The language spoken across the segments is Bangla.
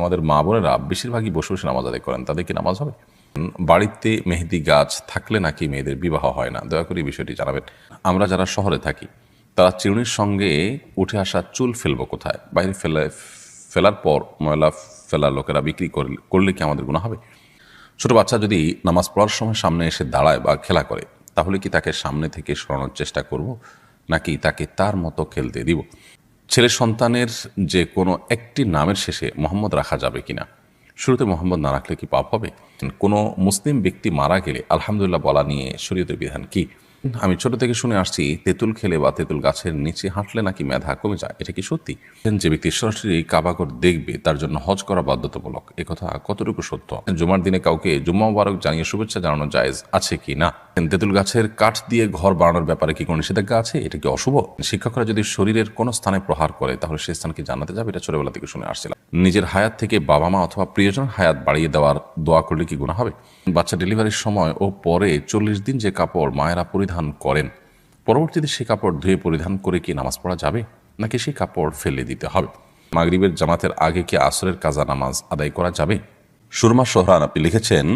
আমাদের মা বোনেরা বেশিরভাগই বসে বসে নামাজ আদায় করেন, তাদের কি নামাজ হবে? বাড়িতে মেহেদি গাছ থাকলে নাকি মেয়েদের বিবাহ হয় না, দয়া করে এই বিষয়টি জানাবেন। আমরা যারা শহরে থাকি তারা চিরুনির সঙ্গে উঠে আসা চুল ফেলবো কোথায়? বাইরে ফেলার পর ময়লা ফেলা লোকেরা বিক্রি করলে কি আমাদের গুনাহ হবে? ছোট বাচ্চা যদি নামাজ পড়ার সময় সামনে এসে দাঁড়ায় বা খেলা করে, তাহলে কি তাকে সামনে থেকে সরানোর চেষ্টা করব, নাকি তাকে তার মতো খেলতে দিব? ছেলে সন্তানের যে কোনো একটি নামের শেষে মোহাম্মদ রাখা যাবে কিনা? শুরুতে মোহাম্মদ না রাখলে কি পাপ হবে? কোনো মুসলিম ব্যক্তি মারা গেলে আলহামদুলিল্লাহ বলা নিয়ে শরীয়তের বিধান কি? আমি ছোট থেকে শুনে আসছি তেঁতুল খেলে বা তেঁতুল গাছের নিচে হাঁটলে নাকি মেধা কমে যায়, এটা কি সত্যি? যে ব্যক্তি সরাসরি কাবাগর দেখবে তার জন্য হজ করা বাধ্যতামূলক, একথা কতটুকু সত্য? জুমার দিনে কাউকে জুম্মা মুবারক জানিয়ে শুভেচ্ছা জানানো জায়েজ আছে কি না? তেঁতুল গাছের কাঠ দিয়ে ঘর বানানোর ব্যাপারে কি কোনো নিষেধাজ্ঞা আছে? এটা কি অশুভ? শিক্ষকরা যদি শরীরের কোনো স্থানে প্রহার করে তাহলে সেই স্থান কি জান্নাতে যাবে? এটা ছোটবেলা থেকে শুনে আসছিলাম। নিজের হায়াত থেকে বাবা মা অথবা প্রিয়জন হায়াত বাড়িয়ে দেওয়ার দোয়া করলে কি গুনাহ হবে? বাচ্চা ডেলিভারির সময় ও পরে 40 দিন যে কাপড় মায়েরা পরিধান করেন, পরবর্তীতে সেই কাপড় ধুয়ে পরিধান করে কি নামাজ পড়া যাবে, নাকি সেই কাপড় ফেলে দিতে হবে? মাগরিবের জামাতের আগে কি আসরের কাজা নামাজ আদায় করা যাবে? সুরমা সোহরান আপনি লিখেছেন,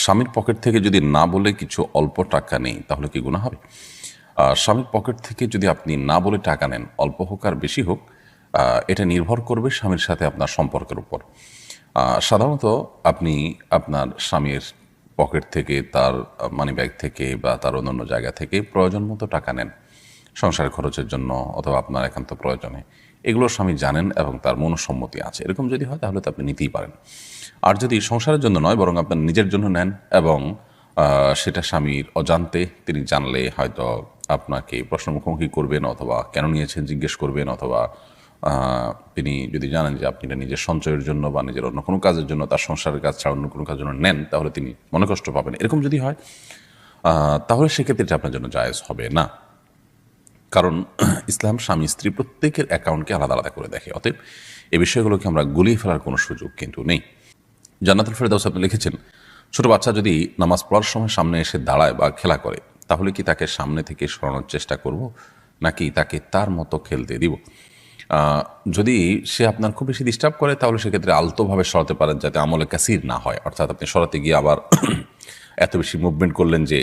স্বামীর পকেট থেকে যদি না বলে কিছু অল্প টাকা নেই তাহলে কি গুনাহ হবে? স্বামীর পকেট থেকে যদি আপনি না বলে টাকা নেন, অল্প হোক আর বেশি হোক, এটা নির্ভর করবে স্বামীর সাথে আপনার সম্পর্কের উপর। সাধারণত আপনি আপনার স্বামীর পকেট থেকে, তার মানি ব্যাগ থেকে বা তার অন্যান্য জায়গা থেকে প্রয়োজন মতো টাকা নেন সংসার খরচের জন্য অথবা আপনার একান্ত প্রয়োজনে, এগুলো স্বামী জানেন এবং তার মনসম্মতি আছে। এরকম যদি হয় তাহলে তো আপনি নিতেই পারেন। আর যদি সংসারের জন্য নয় বরং আপনার নিজের জন্য নেন এবং সেটা স্বামীর অজান্তে তিনি জানলে হয়তো আপনাকে প্রশ্ন মুখোমুখি করবেন অথবা কেন নিয়েছেন জিজ্ঞেস করবেন, অথবা তিনি যদি জানেন যে আপনি এটা নিজের সঞ্চয়ের জন্য বা নিজের অন্য কোনো কাজের জন্য, তার সংসারের কাজ ছাড়া অন্য কোনো কাজের জন্য নেন, তাহলে তিনি মনে কষ্ট পাবেন। এরকম যদি হয় তাহলে সেক্ষেত্রে এটা আপনার জন্য জায়েজ হবে না। কারণ ইসলাম স্বামী স্ত্রী প্রত্যেকের অ্যাকাউন্টকে আলাদা আলাদা করে দেখে, অতএব এই বিষয়গুলোকে আমরা গুলিয়ে ফেলার কোনো সুযোগ কিন্তু নেই। জান্নাতুল ফেরদাউস আপনি লিখেছেন, ছোট বাচ্চা যদি নামাজ পড়ার সময় সামনে এসে দাঁড়ায় বা খেলা করে, তাহলে কি তাকে সামনে থেকে সরানোর চেষ্টা করব, নাকি তাকে তার মতো খেলতে দিব? যদি সে আপনার খুব বেশি ডিস্টার্ব করে তাহলে সেক্ষেত্রে আলতোভাবে সরাতে পারেন, যাতে আমলে কাসির না হয়, অর্থাৎ আপনি সরাতে গিয়ে আবার এত বেশি মুভমেন্ট করলেন যে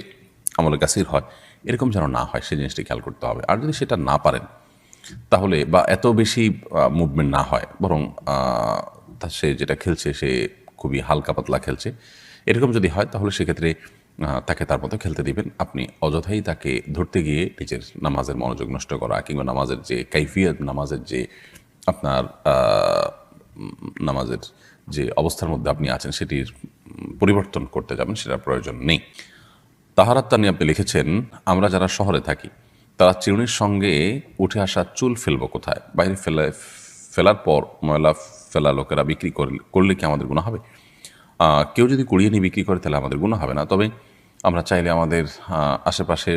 আমলে কাসির হয়, এরকম যেন না হয় সেই জিনিসটি খেয়াল করতে হবে। আর যদি সেটা না পারেন তাহলে, বা এত বেশি মুভমেন্ট না হয়, বরং সে যেটা খেলছে সে খুবই হালকা পাতলা খেলছে, এরকম যদি হয় তাহলে সেক্ষেত্রে তাকে তার মতো খেলতে দিবেন। আপনি অযথাই তাকে ধরতে গিয়ে নিজের নামাজের মনোযোগ নষ্ট করা কিংবা নামাজের যে কাইফিয়ত, নামাজের যে আপনার নামাজের যে অবস্থার মধ্যে আপনি আছেন সেটির পরিবর্তন করতে যাবেন, সেটার প্রয়োজন নেই। তাহারাত তানি আপনি লিখেছেন, আমরা যারা শহরে থাকি তারা চিরুনির সঙ্গে উঠে আসা চুল ফেলবো কোথায়? বাইরে ফেলার পর ময়লা ফেলা লোকেরা বিক্রি করলে কি আমাদের গুনাহ হবে? কেউ যদি কুড়িয়ে নিয়ে বিক্রি করে তাহলে আমাদের গুনাহ হবে না। তবে আমরা চাইলে আমাদের আশেপাশে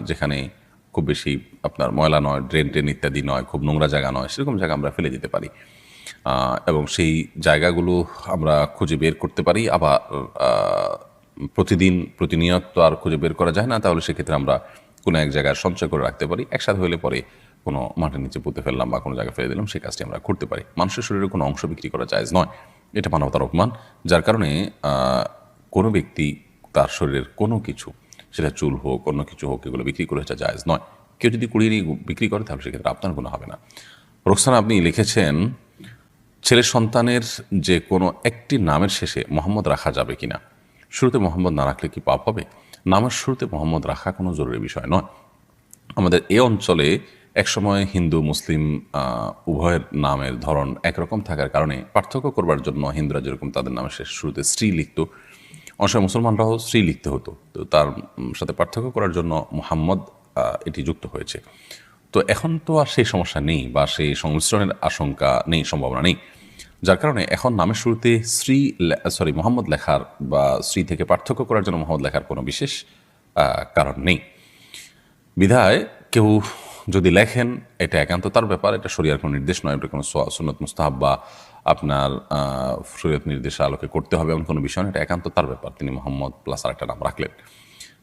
যেখানে খুব বেশি আপনার ময়লা নয়, ড্রেন ইত্যাদি নয়, খুব নোংরা জায়গা নয়, সেরকম জায়গা আমরা ফেলে দিতে পারি এবং সেই জায়গাগুলো আমরা খুঁজে বের করতে পারি। আবার প্রতিনিয়ত তো আর খুঁজে বের করা যায় না, তাহলে সেক্ষেত্রে আমরা কোনো এক জায়গায় সঞ্চয় করে রাখতে পারি। একসাথে হলে পরে কোনো মাটির নিচে পুঁতে ফেললাম বা কোনো জায়গায় ফেলে দিলাম, সেই কাজটি আমরা করতে পারি। মানুষের শরীরে কোনো অংশ বিক্রি করা জায়েজ নয়, এটা মানবতার অপমান। যার কারণে কোনো ব্যক্তি তার শরীরের কোনো কিছু, সেটা চুল হোক অন্য কিছু হোক, এগুলো বিক্রি করে এটা জায়েজ নয়। কেউ যদি কুড়িয়ে নিয়ে বিক্রি করে তাহলে সেক্ষেত্রে আপনার গুনাহ হবে না। রোকসানা আপনি লিখেছেন, ছেলে সন্তানের যে কোনো একটি নামের শেষে মোহাম্মদ রাখা যাবে কিনা? শুরুতে মোহাম্মদ না রাখলে কি পাপ হবে? নামের শুরুতে মোহাম্মদ রাখা কোনো জরুরি বিষয় নয়। আমাদের এ অঞ্চলে একসময় হিন্দু মুসলিম উভয়ের নামের ধরন একরকম থাকার কারণে পার্থক্য করবার জন্য হিন্দুরা যেরকম তাদের নামের শেষ শুরুতে স্ত্রী লিখত, অনেক মুসলমানরাও স্ত্রী লিখতে হতো। তো তার সাথে পার্থক্য করার জন্য মোহাম্মদ এটি যুক্ত হয়েছে। তো এখন তো আর সেই সমস্যা নেই বা সেই সংমিশ্রণের আশঙ্কা নেই, সম্ভাবনা নেই। যার কারণে এখন নামের শুরুতে মোহাম্মদ লেখার বা স্ত্রী থেকে পার্থক্য করার জন্য মোহাম্মদ লেখার কোনো বিশেষ কারণ নেই। বিধায় কেউ যদি লেখেন এটা একান্ত তার ব্যাপার, এটা শরীয়তের কোনো নির্দেশ নয়, এটা কোনো সুন্নত মুস্তাহাব বা আপনার শরীয়ত নির্দেশের আলোকে করতে হবে এমন কোনো বিষয় না, এটা একান্ত তার ব্যাপার। তিনি মোহাম্মদ প্লাস আরেকটা নাম রাখলেন,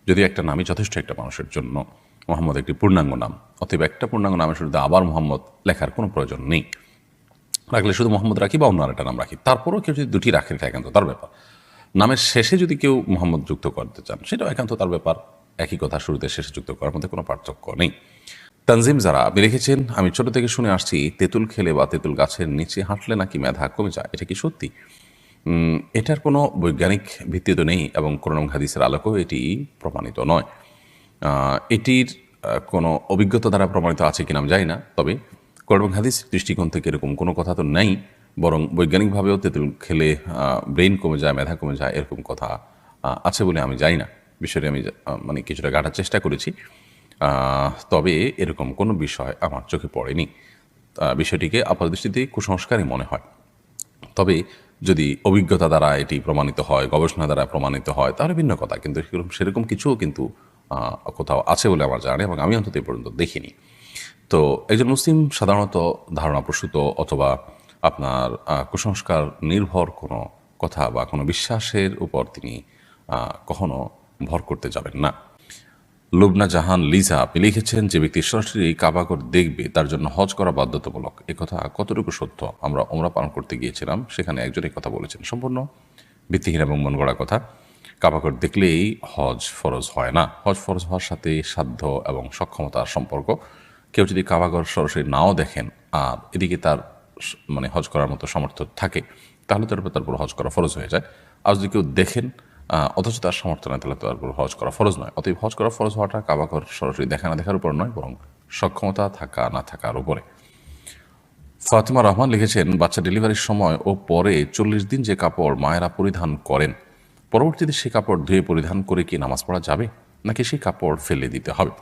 যদি একটা নামই যথেষ্ট একটা মানুষের জন্য। মোহাম্মদ একটি পূর্ণাঙ্গ নাম, অতএব একটা পূর্ণাঙ্গ নামের শুরুতে আবার মোহাম্মদ লেখার কোনো প্রয়োজন নেই। রাখলে শুধু মোহাম্মদ রাখি বা অন্য আরেকটা নাম রাখি, তারপরেও কেউ যদি দুটি রাখেন এটা একান্ত তার ব্যাপার। নামের শেষে যদি কেউ মোহাম্মদ যুক্ত করতে চান সেটাও একান্ত তার ব্যাপার। একই কথা শুরুতে শেষে যুক্ত করার মধ্যে কোনো পার্থক্য নেই। তানজিম যারা আপনি লিখেছেন, আমি ছোট থেকে শুনে আসছি তেঁতুল খেলে বা তেঁতুল গাছের নিচে হাঁটলে নাকি মেধা কমে যায়, এটা কি সত্যি? এটার কোনো বৈজ্ঞানিক ভিত্তি তো নেই এবং কোরআন হাদিসের আলোকেও এটি প্রমাণিত নয়। এটির কোনো অভিজ্ঞতা দ্বারা প্রমাণিত আছে কিনা আমি জানি না, তবে কোরআন হাদিস দৃষ্টিকোণ থেকে এরকম কোনো কথা তো নেই। বরং বৈজ্ঞানিকভাবেও তেঁতুল খেলে ব্রেইন কমে যায়, মেধা কমে যায়, এরকম কথা আছে বলে আমি জানি না। বিষয়টি আমি মানে কিছুটা ঘাটার চেষ্টা করেছি, তবে এরকম কোনো বিষয় আমার চোখে পড়েনি। বিষয়টিকে আপাতদৃষ্টিতে কুসংস্কারই মনে হয়। তবে যদি অভিজ্ঞতা দ্বারা এটি প্রমাণিত হয়, গবেষণা দ্বারা প্রমাণিত হয়, তাহলে ভিন্ন কথা। কিন্তু সেরকম কিছুও কিন্তু কোথাও আছে বলে আমার জানা নেই এবং আমি অন্তত এ পর্যন্ত দেখিনি। তো একজন মুসলিম সাধারণত ধারণাপ্রসূত অথবা আপনার কুসংস্কার নির্ভর কোনো কথা বা কোনো বিশ্বাসের উপর তিনি কখনো ভর করতে যাবেন না। লুবনা জাহান লিজা আপনি লিখেছেন, যে ব্যক্তি সরাসরি কাবাগর দেখবে তার জন্য হজ করা বাধ্যতামূলক, একথা কতটুকু সত্য? আমরা ওমরা পালন করতে গিয়েছিলাম, সেখানে একজন এই কথা বলেছেন। সম্পূর্ণ ভিত্তিহীন এবং মন গড়া কথা। কাবাগর দেখলেই হজ ফরজ হয় না। হজ ফরজ হওয়ার সাথে সাধ্য এবং সক্ষমতার সম্পর্ক। কেউ যদি কাবাগর সরাসরি নাও দেখেন আর এদিকে তার মানে হজ করার মতো সামর্থ্য থাকে, তাহলে তার উপর হজ করা ফরজ হয়ে যায়। আর যদি কেউ দেখেন অথচ তার সামর্থ্য নয়, তাহলে তার উপর হজ করা ফরজ নয়। অতএব হজ করা ফরজ হওয়াটা কাবাগর সরাসরি দেখা না দেখার উপর নয়, বরং সক্ষমতা থাকা না থাকার উপরে। ফাতিমা রহমান লিখেছেন, বাচ্চা ডেলিভারির সময় ও পরে 40 দিন যে কাপড় মায়েরা পরিধান করেন, পরবর্তীতে সে কাপড় ধুয়ে পরিধান করে কি নামাজ পড়া যাবে, নাকি সেই কাপড় ফেলে দিতে হবে?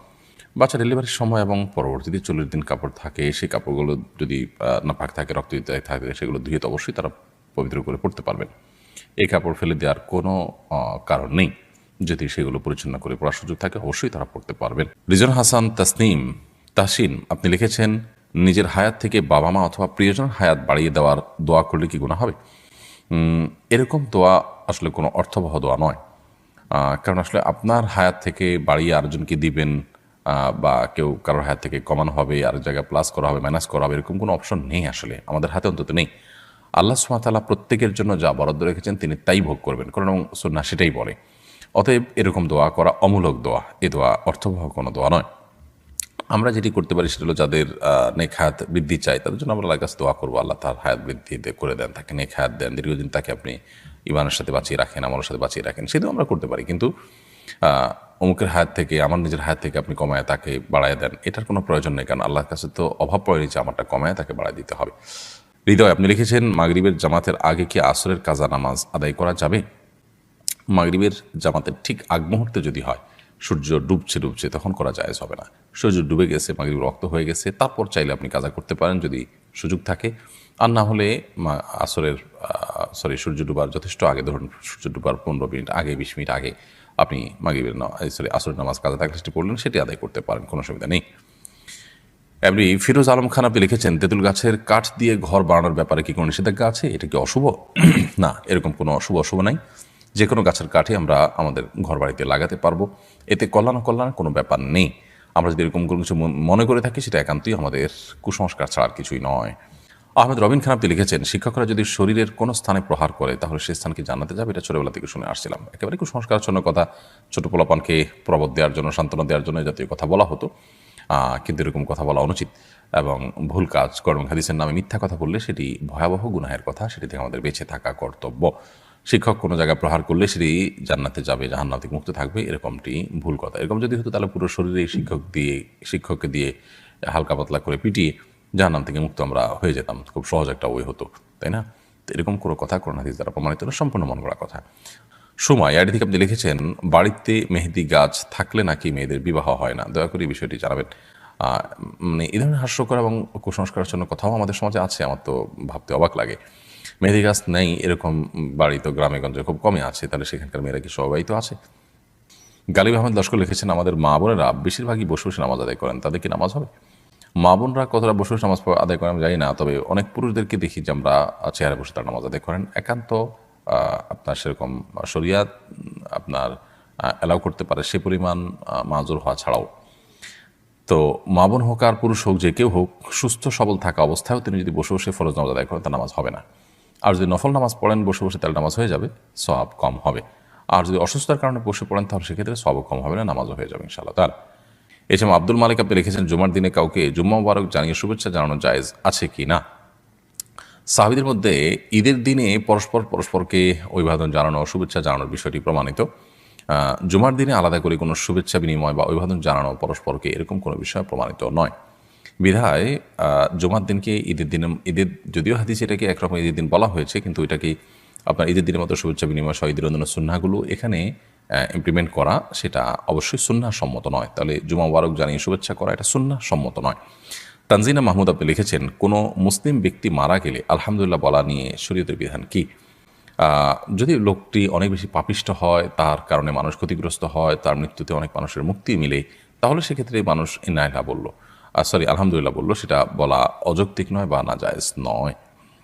বাচ্চা ডেলিভারির সময় এবং পরবর্তীতে 40 দিন কাপড় থাকে, সেই কাপড়গুলো যদি নাপাক থাকে, রক্ত দিতে থাকে, সেগুলো ধুয়ে তো অবশ্যই তারা পবিত্র করে পড়তে পারবেন। এই কাপড় ফেলে দেওয়ার কোনো কারণ নেই। যদি সেগুলো পরিচ্ছন্ন করে পড়ার সুযোগ থাকে, অবশ্যই তারা পড়তে পারবেন। রিজন হাসান তাসিন আপনি লিখেছেন, নিজের হায়াত থেকে বাবা মা অথবা প্রিয়জনের হায়াত বাড়িয়ে দেওয়ার দোয়া করলে কি গুনাহ হবে? এরকম দোয়া আসলে কোনো অর্থবহ দোয়া নয়। কারণ আসলে আপনার হায়াত থেকে বাড়িয়ে আরেকজনকে দিবেন, বা কেউ কারোর হায়াত থেকে কমানো হবে, আরেক জায়গায় প্লাস করা হবে, মাইনাস করা হবে, এরকম কোনো অপশন নেই। আসলে আমাদের হাতে অন্তত নেই। আল্লাহ সুবহানাহু ওয়া তাআলা প্রত্যেকের জন্য যা বরাদ্দ রেখেছেন তিনি তাই ভোগ করবেন, কারণ সুন্নাহ সেটাই বলে। অতএব এরকম দোয়া করা অমূলক দোয়া, এ দোয়া অর্থবহ কোনো দোয়া নয়। আমরা যেটি করতে পারি সেটা হলো, যাদের নেক হায়াত বৃদ্ধি চাই তাদের জন্য আমরা আল্লাহর কাছে দোয়া করবো, আল্লাহ তার হায়াত বৃদ্ধি করে দেন, তাকে নেক হায়াত দেন, দীর্ঘদিন তাকে আপনি ইমানের সাথে বাঁচিয়ে রাখেন, আমলের সাথে বাঁচিয়ে রাখেন, সেটাও আমরা করতে পারি। কিন্তু অমুকের হায়াত থেকে, আমার নিজের হায়াত থেকে আপনি কমায় তাকে বাড়ায় দেন, এটার কোনো প্রয়োজন নেই। কারণ আল্লাহর কাছে তো অভাব পড়েনি যে আমারটা কমায় তাকে বাড়ায় দিতে হবে। হৃদয় আপনি লিখেছেন, মাগরিবের জামাতের আগে কি আসরের কাজা নামাজ আদায় করা যাবে? মাগরিবের জামাতের ঠিক আগ মুহূর্তে যদি হয়, সূর্য ডুবছে তখন করা জায়েজ হবে না। সূর্য ডুবে গেছে, মাগরিব রক্ত হয়ে গেছে, তারপর চাইলে আপনি কাজা করতে পারেন যদি সুযোগ থাকে। আর না হলে সূর্য ডুবার যথেষ্ট আগে, ধরুন সূর্য ডুবার 15 মিনিট আগে, 20 মিনিট আগে আপনি মাগরিবের আসরের নামাজ কাজা থাকলে সেটি পড়লেন, সেটি আদায় করতে পারেন, কোনো অসুবিধা নেই। এমনি ফিরোজ আলম খান আপনি লিখেছেন, তেঁতুল গাছের কাঠ দিয়ে ঘর বানানোর ব্যাপারে কি কোনো নিষেধাজ্ঞা আছে? এটা কি অশুভ? না, এরকম কোনো অশুভ নাই। যে কোনো গাছের কাঠে আমরা আমাদের ঘর বাড়িতে লাগাতে পারবো, এতে কল্যাণ কোনো ব্যাপার নেই। আমরা যদি এরকম কোনো কিছু মনে করে থাকি, সেটা একান্তই আমাদের কুসংস্কার ছাড়া আর কিছুই নয়। আহমেদ রবিন খান আপনি লিখেছেন, শিক্ষকরা যদি শরীরের কোনো স্থানে প্রহার করে তাহলে সে স্থানকে জানাতে যাবে, এটা ছোটবেলা থেকে শুনে আসছিলাম। একেবারে কুসংস্কারচ্ছন্ন কথা, ছোট পোলাপানকে প্রবোধ দেওয়ার জন্য, সান্ত্বনা দেওয়ার জন্য জাতীয় কথা বলা হতো। কিন্তু এরকম কথা বলা অনুচিত এবং ভুল কাজ। কোরআন হাদিসের নামে মিথ্যা কথা বললে সেটি ভয়াবহ গুনাহের কথা, সেটি থেকে আমাদের বেঁচে থাকা কর্তব্য। শিক্ষক কোনো জায়গায় প্রহার করলে সেটি জান্নাতে যাবে, জাহান্নাম থেকে মুক্ত থাকবে, এরকমটি ভুল কথা। এরকম যদি হতো তাহলে পুরো শরীরে শিক্ষককে দিয়ে হালকা পাতলা করে পিটিয়ে জাহান্নাম থেকে মুক্ত আমরা হয়ে যেতাম, খুব সহজ একটা ওয়ে হতো, তাই না? তো এরকম কোনো কথা কোরআন হাদিস দ্বারা প্রমাণিত না, সম্পূর্ণ মন গড়া কথা। সময় আইডি থেকে আপনি লিখেছেন, বাড়িতে মেহেদি গাছ থাকলে নাকি মেয়েদের বিবাহ হয় না, দয়া করে এই বিষয়টি জানাবেন। মানে এই ধরনের হাস্যকর এবং কুসংস্কারের জন্য কথাও আমাদের সমাজে আছে, আমার তো ভাবতে অবাক লাগে। মেহেদি গাছ নেই এরকম বাড়ি তো গ্রামে গঞ্জে খুব কমই আছে, তাহলে সেখানকার মেয়েরা কি সবাই তো আছে? গালিব আহমেদ লস্কর লিখেছেন, আমাদের মা বোনেরা বেশিরভাগই বসে বসে নামাজ আদায় করেন, তাদের কি নামাজ হবে? মা বোনরা কতটা বসে বসে নামাজ আদায় করেন আমি জানি না, তবে অনেক পুরুষদেরকে দেখি যে আমরা চেয়ারে বসে তারা নামাজ আদায় করেন। একান্ত আপনার সেরকম শরিয়াত আপনার অ্যালাউ করতে পারে সে পরিমাণ মাজুর হওয়া ছাড়াও তো মা বোন হোক আর পুরুষ হোক, যে কেউ হোক, সুস্থ সবল থাকা অবস্থায়ও তিনি যদি বসে বসে ফরজ নামাজ আদায় করেন, তার নামাজ হবে না। আর যদি নফল নামাজ পড়েন বসে বসে, তাহলে নামাজ হয়ে যাবে, সওয়াব কম হবে। আর যদি অসুস্থতার কারণে বসে পড়েন, তাহলে সেক্ষেত্রে সওয়াব কম হবে না, নামাজও হয়ে যাবে ইনশাআল্লাহ তাআলা। এছাড়া আব্দুল মালিক আপনি লিখেছেন, জুমার দিনে কাউকে জুম্মা মুবারক জানিয়ে শুভেচ্ছা জানানো জায়েজ আছে কি না? সাহাবীদের মধ্যে ঈদের দিনে পরস্পরকে অভিবাদন জানানো, শুভেচ্ছা জানানোর বিষয়টি প্রমাণিত। জুমার দিনে আলাদা করে কোনো শুভেচ্ছা বিনিময় বা অভিবাদন জানানো পরস্পরকে, এরকম কোনো বিষয় প্রমাণিত নয়। বিধায় জুমার দিনকে ঈদের যদিও হাদিসে এটাকে একরকম ঈদের দিন বলা হয়েছে, কিন্তু এটাকে আপনার ঈদের দিনের মতো শুভেচ্ছা বিনিময় সহ ঈদের অন্যান্য সুন্নাহগুলো এখানে ইমপ্লিমেন্ট করা, সেটা অবশ্যই সুন্নাহ সম্মত নয়। তাহলে জুমা মুবারক জানিয়ে শুভেচ্ছা করা এটা সুন্নাহ সম্মত নয়। তানজিনা মাহমুদ আপনি লিখেছেন, কোনো মুসলিম ব্যক্তি মারা গেলে আলহামদুলিল্লাহ বলা নিয়ে শরীয়তের বিধান কি? যদি লোকটি অনেক বেশি পাপিষ্ট হয়, তার কারণে মানুষ ক্ষতিগ্রস্ত হয়, তার মৃত্যুতে অনেক মানুষের মুক্তি মিলে, তাহলে সেক্ষেত্রে মানুষ ইন্নালিল্লাহ বলল, আলহামদুলিল্লাহ বলল, সেটা বলা অযৌক্তিক নয় বা নাজায়েজ নয়।